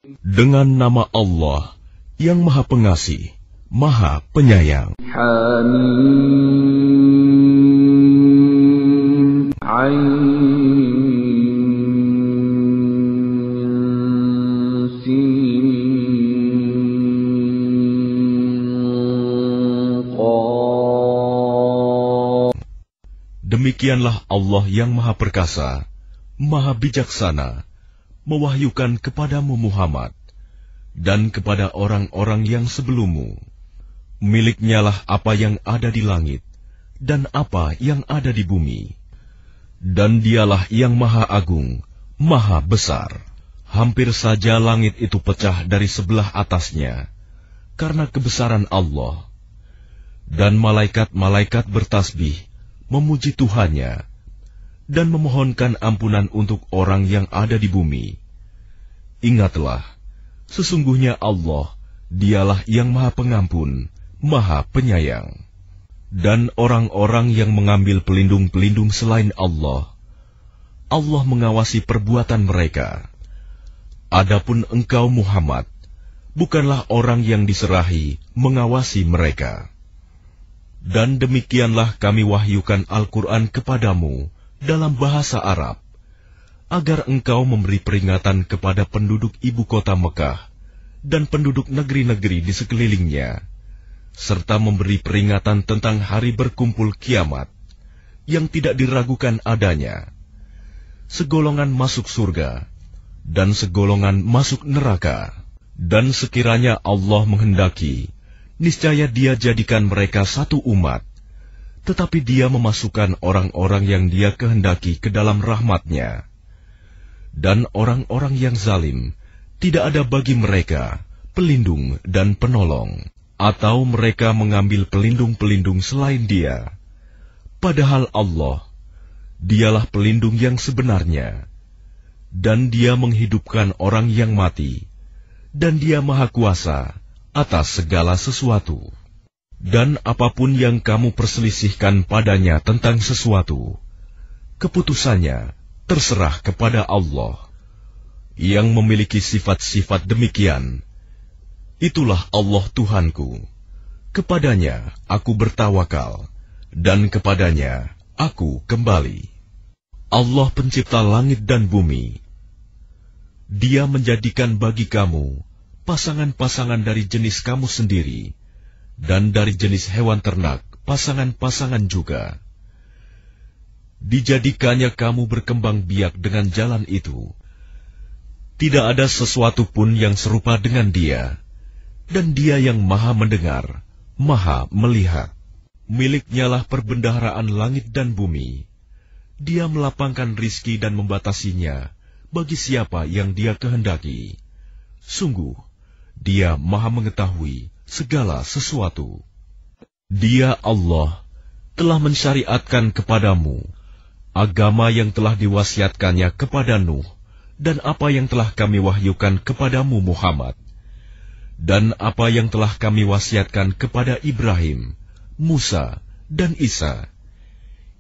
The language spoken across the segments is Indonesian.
Dengan nama Allah yang Maha Pengasih, Maha Penyayang. Hamim, Ain, Sin, Qaf. Demikianlah Allah yang Maha Perkasa, Maha Bijaksana, mewahyukan kepadamu Muhammad dan kepada orang-orang yang sebelummu. Miliknyalah apa yang ada di langit dan apa yang ada di bumi. Dan dialah yang Maha Agung, Maha Besar. Hampir saja langit itu pecah dari sebelah atasnya karena kebesaran Allah. Dan malaikat-malaikat bertasbih memuji Tuhannya dan memohonkan ampunan untuk orang yang ada di bumi. Ingatlah, sesungguhnya Allah, dialah yang Maha Pengampun, Maha Penyayang. Dan orang-orang yang mengambil pelindung-pelindung selain Allah, Allah mengawasi perbuatan mereka. Adapun engkau Muhammad, bukanlah orang yang diserahi mengawasi mereka. Dan demikianlah kami wahyukan Al-Quran kepadamu dalam bahasa Arab, agar engkau memberi peringatan kepada penduduk ibu kota Mekah dan penduduk negeri-negeri di sekelilingnya, serta memberi peringatan tentang hari berkumpul kiamat, yang tidak diragukan adanya. Segolongan masuk surga, dan segolongan masuk neraka. Dan sekiranya Allah menghendaki, niscaya Dia jadikan mereka satu umat, tetapi Dia memasukkan orang-orang yang Dia kehendaki ke dalam rahmat-Nya. Dan orang-orang yang zalim, tidak ada bagi mereka pelindung dan penolong, atau mereka mengambil pelindung-pelindung selain Dia. Padahal Allah, Dialah pelindung yang sebenarnya, dan Dia menghidupkan orang yang mati, dan Dia Maha Kuasa atas segala sesuatu. Dan apapun yang kamu perselisihkan padanya tentang sesuatu, keputusannya terserah kepada Allah. Yang memiliki sifat-sifat demikian, itulah Allah Tuhanku. Kepadanya aku bertawakal, dan kepadanya aku kembali. Allah pencipta langit dan bumi. Dia menjadikan bagi kamu pasangan-pasangan dari jenis kamu sendiri, dan dari jenis hewan ternak pasangan-pasangan juga. Dijadikannya kamu berkembang biak dengan jalan itu. Tidak ada sesuatu pun yang serupa dengan Dia, dan Dia yang Maha Mendengar, Maha Melihat. Miliknyalah perbendaharaan langit dan bumi. Dia melapangkan rizki dan membatasinya bagi siapa yang Dia kehendaki. Sungguh, Dia Maha Mengetahui segala sesuatu. Dia Allah telah mensyariatkan kepadamu agama yang telah diwasiatkannya kepada Nuh, dan apa yang telah kami wahyukan kepadamu Muhammad, dan apa yang telah kami wasiatkan kepada Ibrahim, Musa, dan Isa,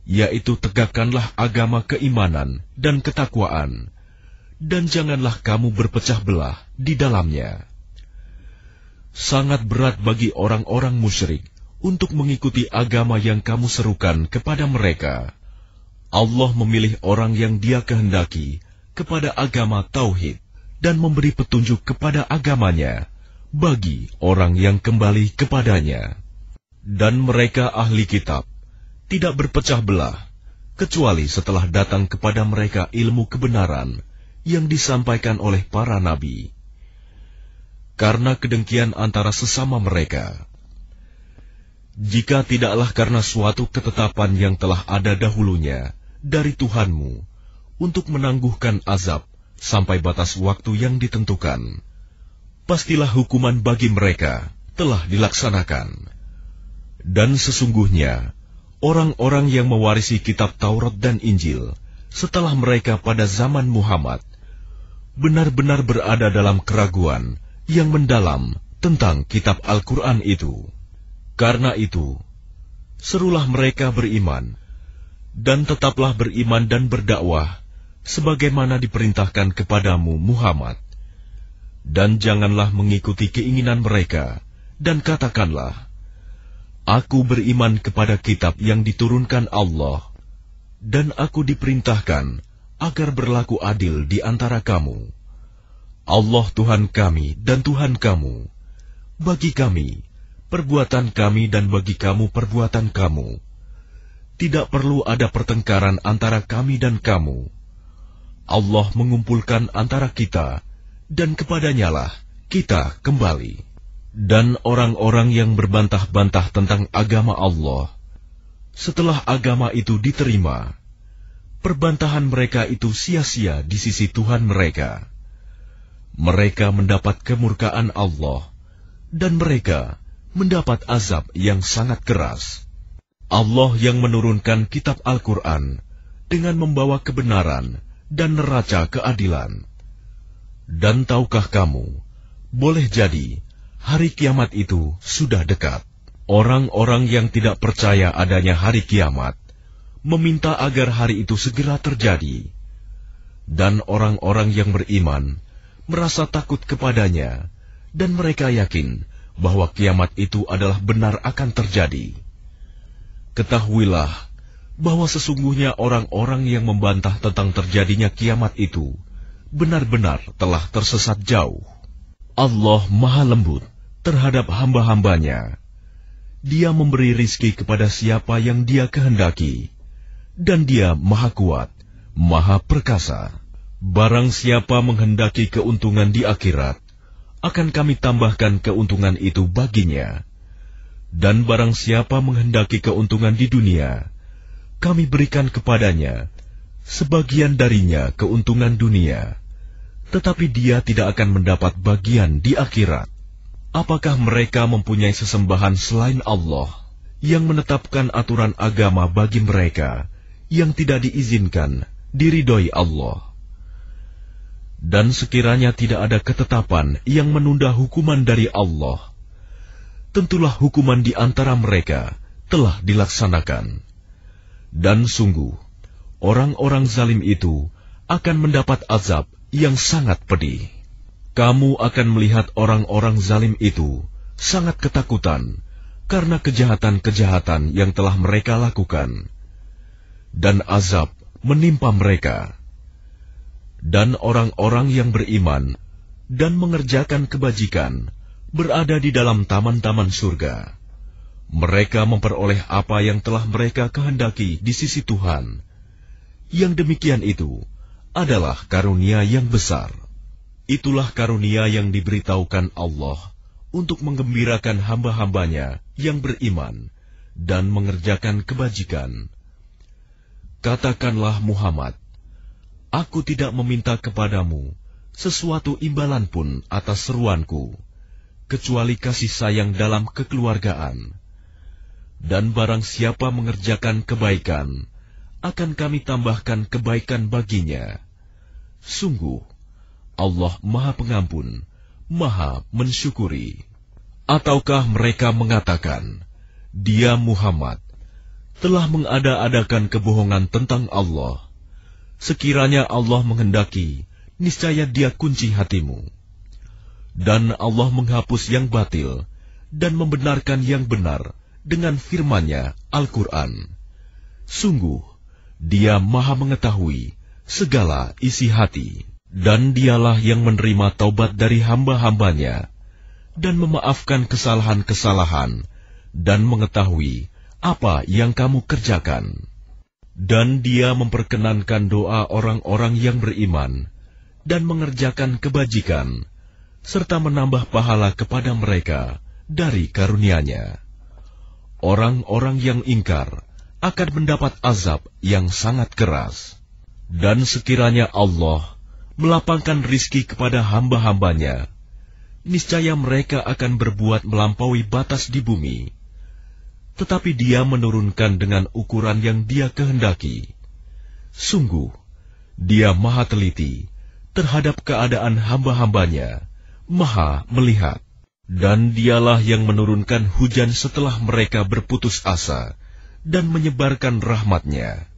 yaitu tegakkanlah agama keimanan dan ketakwaan, dan janganlah kamu berpecah belah di dalamnya. Sangat berat bagi orang-orang musyrik untuk mengikuti agama yang kamu serukan kepada mereka. Allah memilih orang yang Dia kehendaki kepada agama tauhid dan memberi petunjuk kepada agamanya bagi orang yang kembali kepadanya. Dan mereka ahli kitab tidak berpecah belah kecuali setelah datang kepada mereka ilmu kebenaran yang disampaikan oleh para nabi. Karena kedengkian antara sesama mereka. Jika tidaklah karena suatu ketetapan yang telah ada dahulunya dari Tuhanmu untuk menangguhkan azab sampai batas waktu yang ditentukan, pastilah hukuman bagi mereka telah dilaksanakan. Dan sesungguhnya orang-orang yang mewarisi kitab Taurat dan Injil setelah mereka pada zaman Muhammad benar-benar berada dalam keraguan yang mendalam tentang kitab Al-Quran itu. Karena itu, serulah mereka beriman, dan tetaplah beriman dan berdakwah, sebagaimana diperintahkan kepadamu Muhammad. Dan janganlah mengikuti keinginan mereka, dan katakanlah, Aku beriman kepada kitab yang diturunkan Allah, dan aku diperintahkan agar berlaku adil di antara kamu. Allah Tuhan kami dan Tuhan kamu. Bagi kami, perbuatan kami dan bagi kamu perbuatan kamu. Tidak perlu ada pertengkaran antara kami dan kamu. Allah mengumpulkan antara kita, dan kepadanyalah kita kembali. Dan orang-orang yang berbantah-bantah tentang agama Allah, setelah agama itu diterima, perbantahan mereka itu sia-sia di sisi Tuhan mereka. Mereka mendapat kemurkaan Allah, dan mereka mendapat azab yang sangat keras. Allah yang menurunkan kitab Al-Quran dengan membawa kebenaran dan neraca keadilan. Dan tahukah kamu, boleh jadi hari kiamat itu sudah dekat. Orang-orang yang tidak percaya adanya hari kiamat meminta agar hari itu segera terjadi. Dan orang-orang yang beriman merasa takut kepadanya, dan mereka yakin bahwa kiamat itu adalah benar akan terjadi. Ketahuilah bahwa sesungguhnya orang-orang yang membantah tentang terjadinya kiamat itu benar-benar telah tersesat jauh. Allah Maha Lembut terhadap hamba-hambanya. Dia memberi rizki kepada siapa yang Dia kehendaki, dan Dia Maha Kuat, Maha Perkasa. Barang siapa menghendaki keuntungan di akhirat, akan kami tambahkan keuntungan itu baginya. Dan barang siapa menghendaki keuntungan di dunia, kami berikan kepadanya sebagian darinya keuntungan dunia, tetapi dia tidak akan mendapat bagian di akhirat. Apakah mereka mempunyai sesembahan selain Allah yang menetapkan aturan agama bagi mereka yang tidak diizinkan diridhoi Allah? Dan sekiranya tidak ada ketetapan yang menunda hukuman dari Allah, tentulah hukuman di antara mereka telah dilaksanakan. Dan sungguh, orang-orang zalim itu akan mendapat azab yang sangat pedih. Kamu akan melihat orang-orang zalim itu sangat ketakutan karena kejahatan-kejahatan yang telah mereka lakukan. Dan azab menimpa mereka. Dan orang-orang yang beriman dan mengerjakan kebajikan berada di dalam taman-taman surga. Mereka memperoleh apa yang telah mereka kehendaki di sisi Tuhan. Yang demikian itu adalah karunia yang besar. Itulah karunia yang diberitahukan Allah untuk menggembirakan hamba-hambanya yang beriman dan mengerjakan kebajikan. Katakanlah Muhammad, Aku tidak meminta kepadamu sesuatu imbalan pun atas seruanku, kecuali kasih sayang dalam kekeluargaan. Dan barang siapa mengerjakan kebaikan, akan kami tambahkan kebaikan baginya. Sungguh, Allah Maha Pengampun, Maha Mensyukuri. Ataukah mereka mengatakan, Dia Muhammad telah mengada-adakan kebohongan tentang Allah? Sekiranya Allah menghendaki, niscaya Dia kunci hatimu. Dan Allah menghapus yang batil dan membenarkan yang benar dengan firman-Nya Al-Quran. Sungguh, Dia Maha mengetahui segala isi hati. Dan Dialah yang menerima taubat dari hamba-hambanya dan memaafkan kesalahan-kesalahan dan mengetahui apa yang kamu kerjakan. Dan Dia memperkenankan doa orang-orang yang beriman dan mengerjakan kebajikan, serta menambah pahala kepada mereka dari karunia-Nya. Orang-orang yang ingkar akan mendapat azab yang sangat keras. Dan sekiranya Allah melapangkan rizki kepada hamba-hambanya, niscaya mereka akan berbuat melampaui batas di bumi. Tetapi Dia menurunkan dengan ukuran yang Dia kehendaki. Sungguh, Dia Maha teliti terhadap keadaan hamba-hambanya, Maha melihat. Dan Dialah yang menurunkan hujan setelah mereka berputus asa dan menyebarkan rahmat-Nya.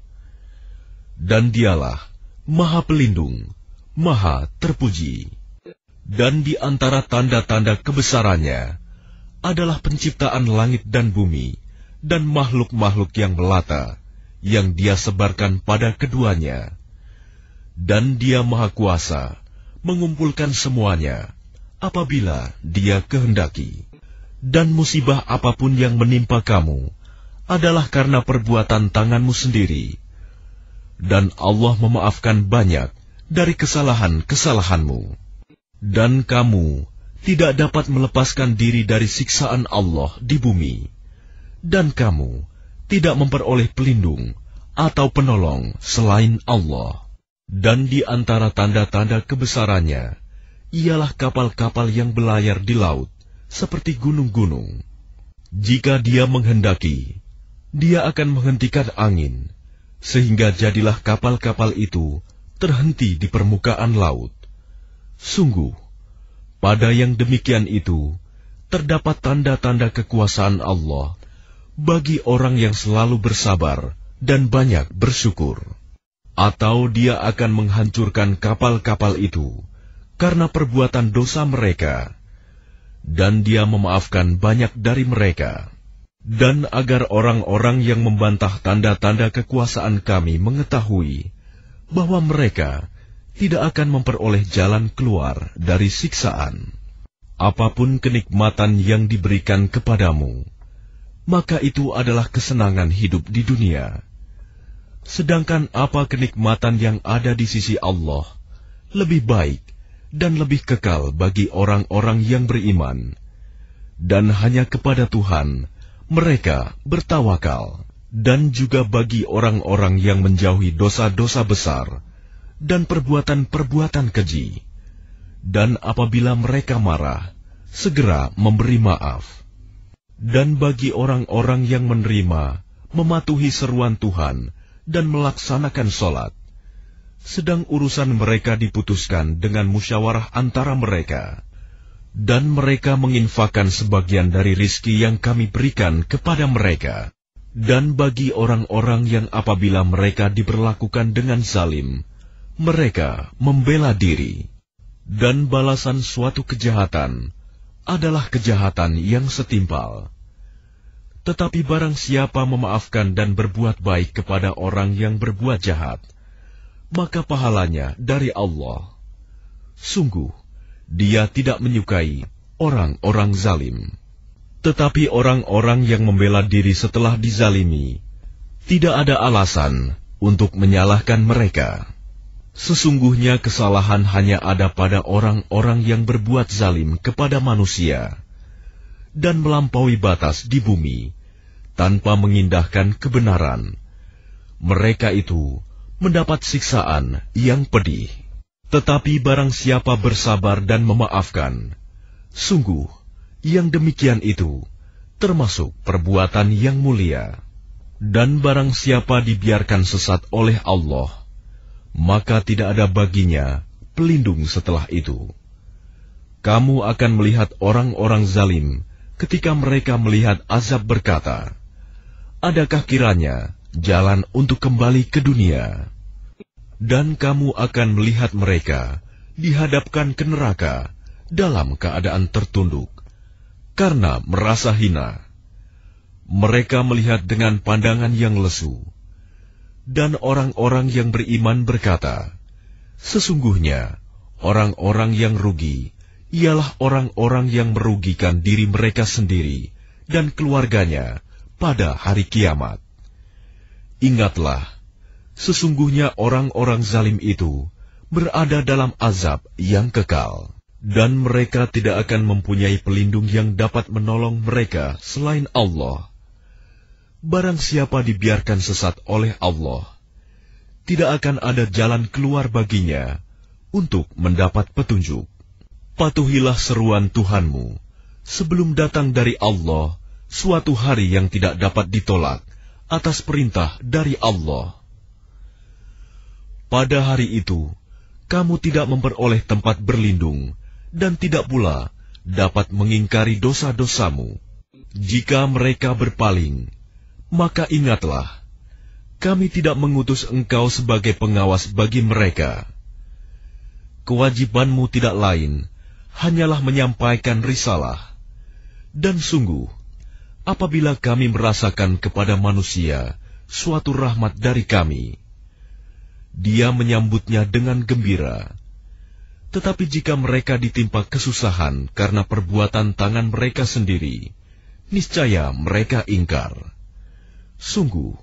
Dan Dialah Maha Pelindung, Maha Terpuji. Dan di antara tanda-tanda kebesarannya adalah penciptaan langit dan bumi dan makhluk-makhluk yang melata yang Dia sebarkan pada keduanya. Dan Dia Maha Kuasa mengumpulkan semuanya apabila Dia kehendaki. Dan musibah apapun yang menimpa kamu adalah karena perbuatan tanganmu sendiri. Dan Allah memaafkan banyak dari kesalahan-kesalahanmu. Dan kamu tidak dapat melepaskan diri dari siksaan Allah di bumi. Dan kamu tidak memperoleh pelindung atau penolong selain Allah. Dan di antara tanda-tanda kebesarannya ialah kapal-kapal yang berlayar di laut seperti gunung-gunung. Jika Dia menghendaki, Dia akan menghentikan angin, sehingga jadilah kapal-kapal itu terhenti di permukaan laut. Sungguh, pada yang demikian itu terdapat tanda-tanda kekuasaan Allah bagi orang yang selalu bersabar dan banyak bersyukur. Atau Dia akan menghancurkan kapal-kapal itu karena perbuatan dosa mereka, dan Dia memaafkan banyak dari mereka. Dan agar orang-orang yang membantah tanda-tanda kekuasaan Kami mengetahui bahwa mereka tidak akan memperoleh jalan keluar dari siksaan. Apapun kenikmatan yang diberikan kepadamu, maka itu adalah kesenangan hidup di dunia. Sedangkan apa kenikmatan yang ada di sisi Allah lebih baik dan lebih kekal bagi orang-orang yang beriman. Dan hanya kepada Tuhan mereka bertawakal. Dan juga bagi orang-orang yang menjauhi dosa-dosa besar dan perbuatan-perbuatan keji. Dan apabila mereka marah, segera memberi maaf. Dan bagi orang-orang yang menerima, mematuhi seruan Tuhan, dan melaksanakan sholat, sedang urusan mereka diputuskan dengan musyawarah antara mereka, dan mereka menginfakkan sebagian dari rizki yang Kami berikan kepada mereka. Dan bagi orang-orang yang apabila mereka diperlakukan dengan zalim, mereka membela diri. Dan balasan suatu kejahatan adalah kejahatan yang setimpal. Tetapi barang siapa memaafkan dan berbuat baik kepada orang yang berbuat jahat, maka pahalanya dari Allah. Sungguh, Dia tidak menyukai orang-orang zalim. Tetapi orang-orang yang membela diri setelah dizalimi, tidak ada alasan untuk menyalahkan mereka. Sesungguhnya kesalahan hanya ada pada orang-orang yang berbuat zalim kepada manusia, dan melampaui batas di bumi, tanpa mengindahkan kebenaran. Mereka itu mendapat siksaan yang pedih. Tetapi barang siapa bersabar dan memaafkan, sungguh, yang demikian itu termasuk perbuatan yang mulia. Dan barang siapa dibiarkan sesat oleh Allah, maka tidak ada baginya pelindung setelah itu. Kamu akan melihat orang-orang zalim ketika mereka melihat azab berkata, adakah kiranya jalan untuk kembali ke dunia? Dan kamu akan melihat mereka dihadapkan ke neraka dalam keadaan tertunduk, karena merasa hina. Mereka melihat dengan pandangan yang lesu. Dan orang-orang yang beriman berkata, sesungguhnya orang-orang yang rugi ialah orang-orang yang merugikan diri mereka sendiri dan keluarganya pada hari kiamat. Ingatlah, sesungguhnya orang-orang zalim itu berada dalam azab yang kekal. Dan mereka tidak akan mempunyai pelindung yang dapat menolong mereka selain Allah. Barang siapa dibiarkan sesat oleh Allah, tidak akan ada jalan keluar baginya untuk mendapat petunjuk. Patuhilah seruan Tuhanmu sebelum datang dari Allah suatu hari yang tidak dapat ditolak atas perintah dari Allah. Pada hari itu, kamu tidak memperoleh tempat berlindung dan tidak pula dapat mengingkari dosa-dosamu. Jika mereka berpaling, maka ingatlah, kami tidak mengutus engkau sebagai pengawas bagi mereka. Kewajibanmu tidak lain hanyalah menyampaikan risalah. Dan sungguh, apabila kami merasakan kepada manusia suatu rahmat dari kami, dia menyambutnya dengan gembira. Tetapi jika mereka ditimpa kesusahan karena perbuatan tangan mereka sendiri, niscaya mereka ingkar. Sungguh,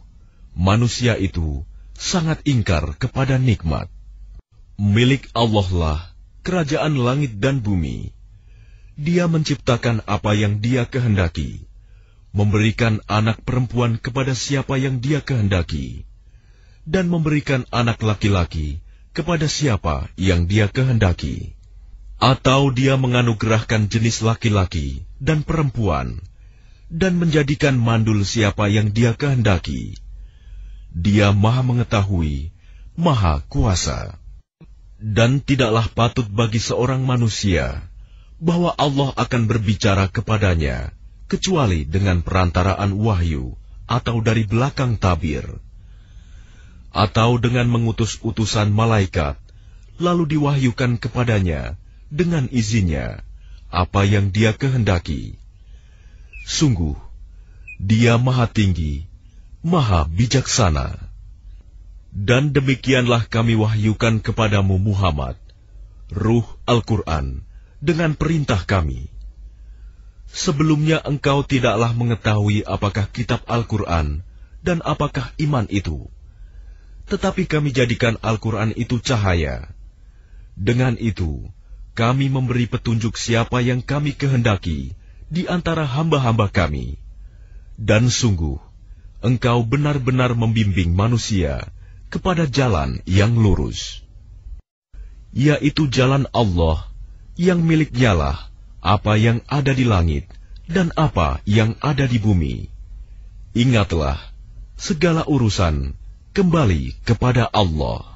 manusia itu sangat ingkar kepada nikmat. Milik Allah lah kerajaan langit dan bumi. Dia menciptakan apa yang Dia kehendaki, memberikan anak perempuan kepada siapa yang Dia kehendaki, dan memberikan anak laki-laki kepada siapa yang Dia kehendaki. Atau Dia menganugerahkan jenis laki-laki dan perempuan, dan menjadikan mandul siapa yang Dia kehendaki. Dia Maha Mengetahui, Maha Kuasa. Dan tidaklah patut bagi seorang manusia bahwa Allah akan berbicara kepadanya kecuali dengan perantaraan wahyu atau dari belakang tabir, atau dengan mengutus utusan malaikat lalu diwahyukan kepadanya dengan izinnya apa yang Dia kehendaki. Sungguh, Dia Maha Tinggi, Maha Bijaksana. Dan demikianlah kami wahyukan kepadamu Muhammad, Ruh Al-Quran, dengan perintah kami. Sebelumnya engkau tidaklah mengetahui apakah kitab Al-Quran dan apakah iman itu. Tetapi kami jadikan Al-Quran itu cahaya. Dengan itu, kami memberi petunjuk siapa yang kami kehendaki di antara hamba-hamba kami. Dan sungguh, engkau benar-benar membimbing manusia kepada jalan yang lurus, yaitu jalan Allah yang miliknya lah apa yang ada di langit dan apa yang ada di bumi. Ingatlah, segala urusan kembali kepada Allah.